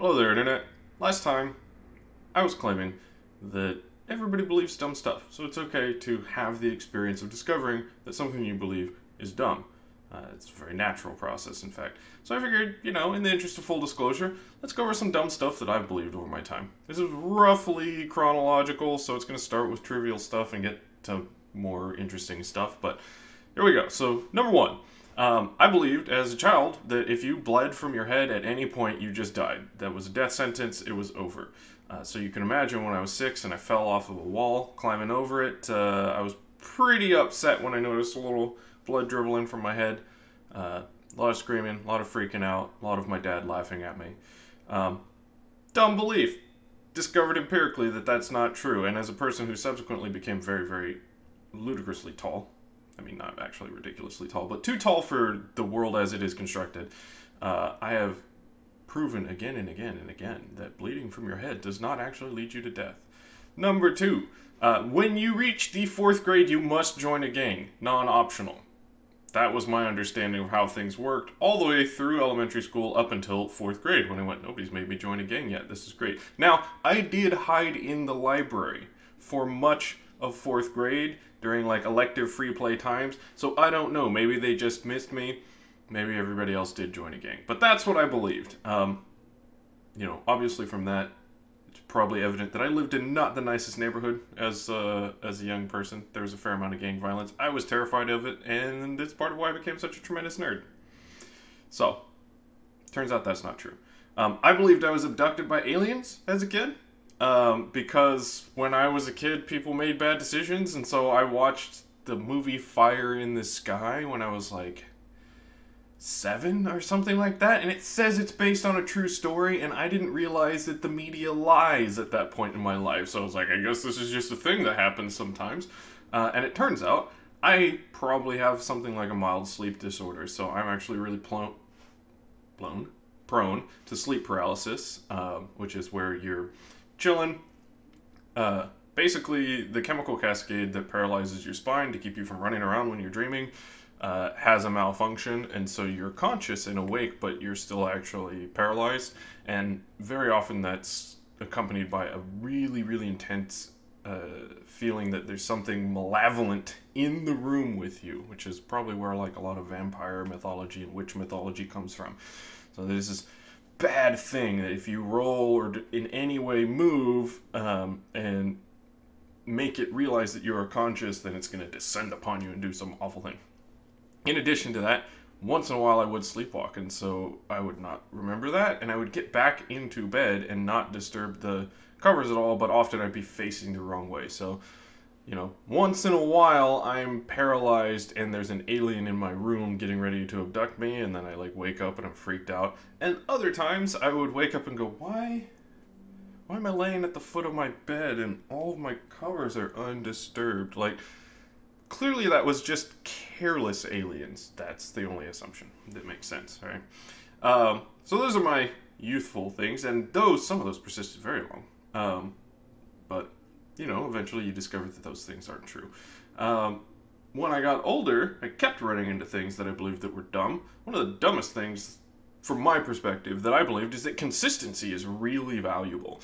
Hello there, Internet. Last time, I was claiming that everybody believes dumb stuff, so it's okay to have the experience of discovering that something you believe is dumb. It's a very natural process, in fact. So I figured, in the interest of full disclosure, let's go over some dumb stuff that I've believed over my time. This is roughly chronological, so it's going to start with trivial stuff and get to more interesting stuff, but here we go. So, number one. I believed as a child that if you bled from your head at any point, you just died. That was a death sentence. It was over. So you can imagine when I was 6 and I fell off of a wall climbing over it, I was pretty upset when I noticed a little blood dribbling from my head. A lot of screaming, a lot of freaking out, a lot of my dad laughing at me. Dumb belief. Discovered empirically that that's not true. And as a person who subsequently became very, very ludicrously tall, I mean, not actually ridiculously tall, but too tall for the world as it is constructed. I have proven again and again and again that bleeding from your head does not actually lead you to death. Number 2, when you reach the 4th grade, you must join a gang, non-optional. That was my understanding of how things worked all the way through elementary school up until 4th grade when I went, nobody's made me join a gang yet, this is great. Now, I did hide in the library for much of 4th grade during like elective free play times, so I don't know, maybe they just missed me, maybe everybody else did join a gang, but that's what I believed. Obviously from that, it's probably evident that I lived in not the nicest neighborhood as a young person. There was a fair amount of gang violence. I was terrified of it, and it's part of why I became such a tremendous nerd. So, turns out that's not true. I believed I was abducted by aliens as a kid. Because when I was a kid, people made bad decisions, and so I watched the movie Fire in the Sky when I was like 7 or something like that, and it says it's based on a true story, and I didn't realize that the media lies at that point in my life, so I was like, I guess this is just a thing that happens sometimes, and it turns out I probably have something like a mild sleep disorder, so I'm actually really prone to sleep paralysis, which is where you're chilling. Basically, the chemical cascade that paralyzes your spine to keep you from running around when you're dreaming has a malfunction, and so you're conscious and awake, but you're still actually paralyzed. And very often that's accompanied by a really, really intense feeling that there's something malevolent in the room with you, which is probably where like a lot of vampire mythology and witch mythology comes from. So there's this bad thing that if you roll or in any way move and make it realize that you are conscious, then it's going to descend upon you and do some awful thing. In addition to that, once in a while I would sleepwalk, and so I would not remember that, and I would get back into bed and not disturb the covers at all, but often I'd be facing the wrong way. So, once in a while I'm paralyzed and there's an alien in my room getting ready to abduct me, and then I like wake up and I'm freaked out. And other times I would wake up and go, why am I laying at the foot of my bed and all of my covers are undisturbed? Like, clearly that was just careless aliens. That's the only assumption that makes sense, right? So those are my youthful things, and some of those persisted very long. But eventually you discover that those things aren't true. When I got older, I kept running into things that I believed that were dumb. One of the dumbest things, from my perspective, that I believed is that consistency is really valuable.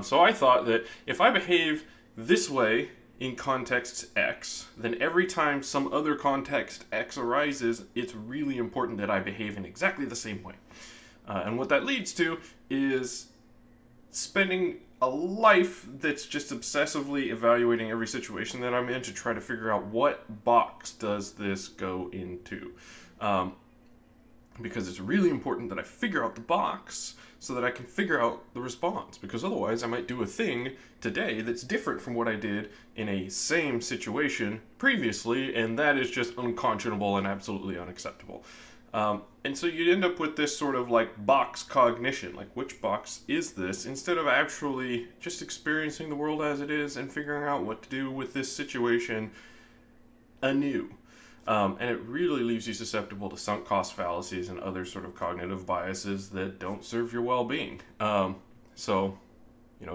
So I thought that if I behave this way in context X, then every time some other context X arises, it's really important that I behave in exactly the same way. And what that leads to is spending a life that's just obsessively evaluating every situation that I'm in to try to figure out what box does this go into. Because it's really important that I figure out the box so that I can figure out the response, because otherwise I might do a thing today that's different from what I did in a same situation previously, and that is just unconscionable and absolutely unacceptable. And so you end up with this sort of like box cognition, like which box is this, instead of actually just experiencing the world as it is and figuring out what to do with this situation anew. And it really leaves you susceptible to sunk cost fallacies and other sort of cognitive biases that don't serve your well-being. It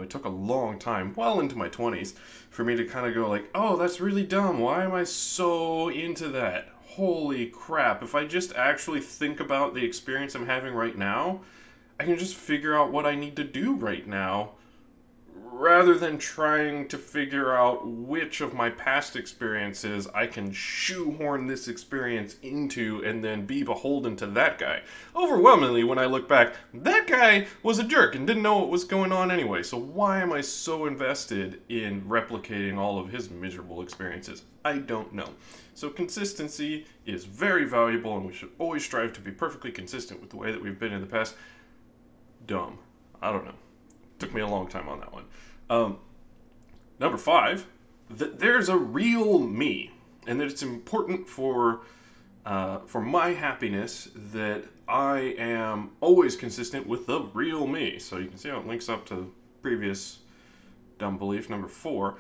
took a long time, well into my 20s, for me to kind of go like, oh, that's really dumb. Why am I so into that? Holy crap. If I just actually think about the experience I'm having right now, I can just figure out what I need to do right now rather than trying to figure out which of my past experiences I can shoehorn this experience into and then be beholden to that guy. Overwhelmingly, when I look back, that guy was a jerk and didn't know what was going on anyway, so why am I so invested in replicating all of his miserable experiences? I don't know. So consistency is very valuable, and we should always strive to be perfectly consistent with the way that we've been in the past. Dumb. I don't know. Took me a long time on that one. Number 5, that there's a real me, and that it's important for my happiness that I am always consistent with the real me. So you can see how it links up to previous dumb belief number 4.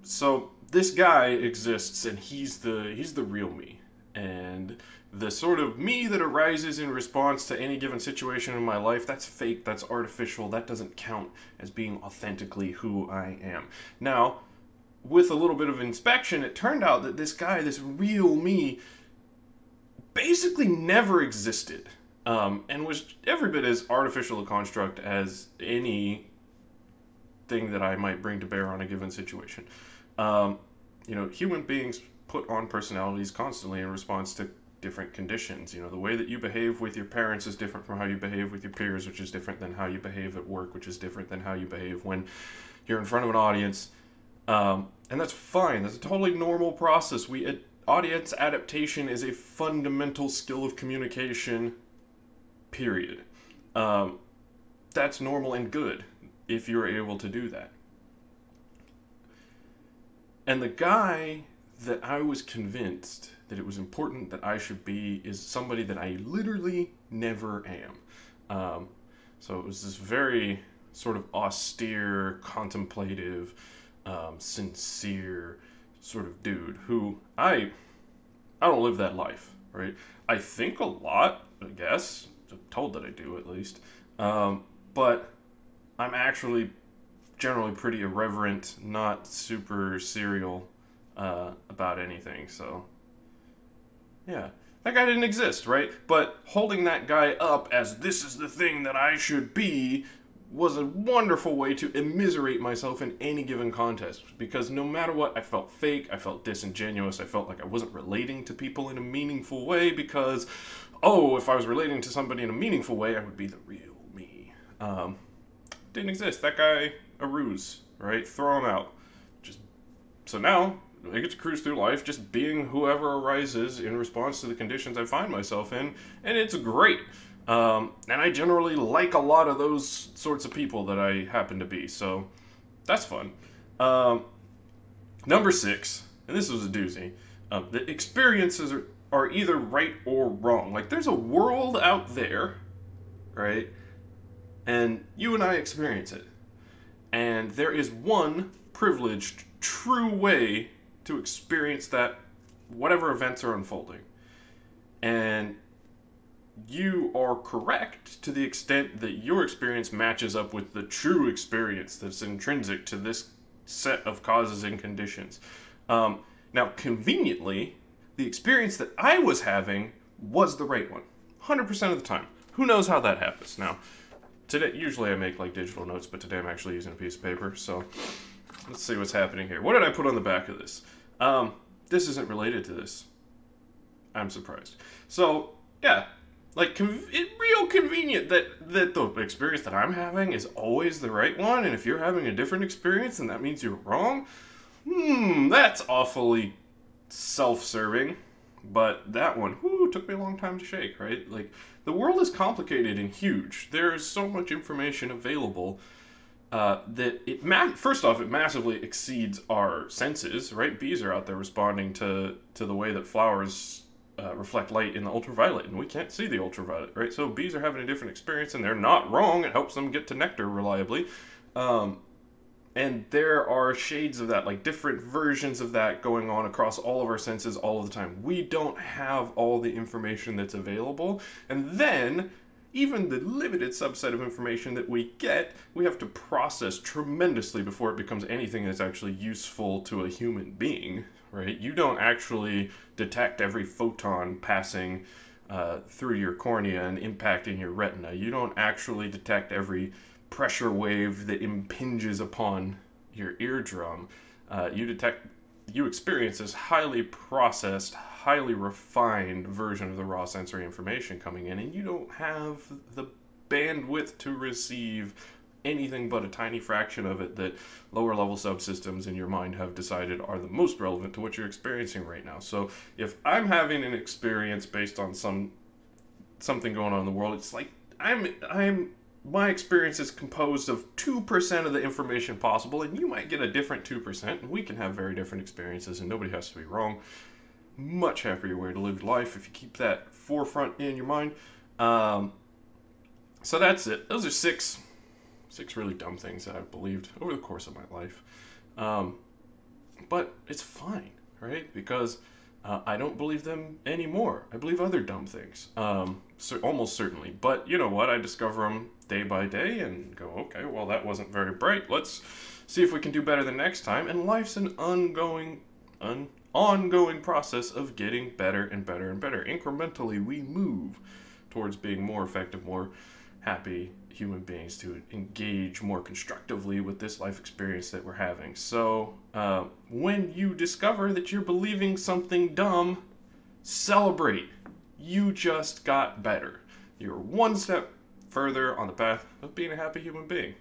So this guy exists, and he's the real me, and the sort of me that arises in response to any given situation in my life, that's fake, that's artificial, that doesn't count as being authentically who I am. Now, with a little bit of inspection, it turned out that this guy, this real me, basically never existed, and was every bit as artificial a construct as any thing that I might bring to bear on a given situation. You know, human beings put on personalities constantly in response to different conditions. You know, the way that you behave with your parents is different from how you behave with your peers, which is different than how you behave at work, which is different than how you behave when you're in front of an audience. And that's fine. That's a totally normal process. Audience adaptation is a fundamental skill of communication, period. That's normal and good if you're able to do that. And the guy that I was convinced that it was important that I should be is somebody that I literally never am. So it was this very sort of austere, contemplative, sincere sort of dude who I don't live that life, right? I think a lot, I guess. I'm told that I do, at least. But I'm actually generally pretty irreverent, not super serial about anything, so yeah, that guy didn't exist, right? But holding that guy up as this is the thing that I should be was a wonderful way to immiserate myself in any given contest, because no matter what, I felt fake, I felt disingenuous, I felt like I wasn't relating to people in a meaningful way, because, oh, if I was relating to somebody in a meaningful way, I would be the real me. Didn't exist. That guy, a ruse, right? Throw him out. So now, I get to cruise through life just being whoever arises in response to the conditions I find myself in, and it's great. And I generally like a lot of those sorts of people that I happen to be, so that's fun. Number 6, and this was a doozy, the experiences are either right or wrong. Like, there's a world out there, right? And you and I experience it. And there is one privileged, true way to experience that, whatever events are unfolding. And you are correct to the extent that your experience matches up with the true experience that's intrinsic to this set of causes and conditions. Now, conveniently, the experience that I was having was the right one, 100% of the time. Who knows how that happens? Now, today, usually I make like digital notes, but today I'm actually using a piece of paper, so let's see what's happening here. What did I put on the back of this? This isn't related to this. I'm surprised. So, yeah, like, it's real convenient that the experience that I'm having is always the right one, and if you're having a different experience, then that means you're wrong? That's awfully self-serving. But that one, took me a long time to shake, right? Like, the world is complicated and huge. There's so much information available that first off, it massively exceeds our senses, right? Bees are out there responding to the way that flowers reflect light in the ultraviolet, and we can't see the ultraviolet, right? So bees are having a different experience, and they're not wrong. It helps them get to nectar reliably. And there are shades of that, like different versions of that going on across all of our senses all of the time. We don't have all the information that's available. And then, even the limited subset of information that we get, we have to process tremendously before it becomes anything that's actually useful to a human being, right? You don't actually detect every photon passing through your cornea and impacting your retina. You don't actually detect every pressure wave that impinges upon your eardrum. You experience this highly processed, highly refined version of the raw sensory information coming in, and you don't have the bandwidth to receive anything but a tiny fraction of it that lower level subsystems in your mind have decided are the most relevant to what you're experiencing right now. So if I'm having an experience based on something going on in the world, it's like my experience is composed of 2% of the information possible, and you might get a different 2%, and we can have very different experiences, and nobody has to be wrong. Much happier way to live life if you keep that forefront in your mind. So that's it. Those are six really dumb things that I've believed over the course of my life. But it's fine, right? Because I don't believe them anymore. I believe other dumb things, almost certainly. But you know what? I discover them day by day and go, okay, well, that wasn't very bright. Let's see if we can do better the next time. And life's an ongoing process of getting better and better and better. Incrementally, we move towards being more effective, more happy human beings to engage more constructively with this life experience that we're having. So when you discover that you're believing something dumb, celebrate. You just got better. You're one step further on the path of being a happy human being.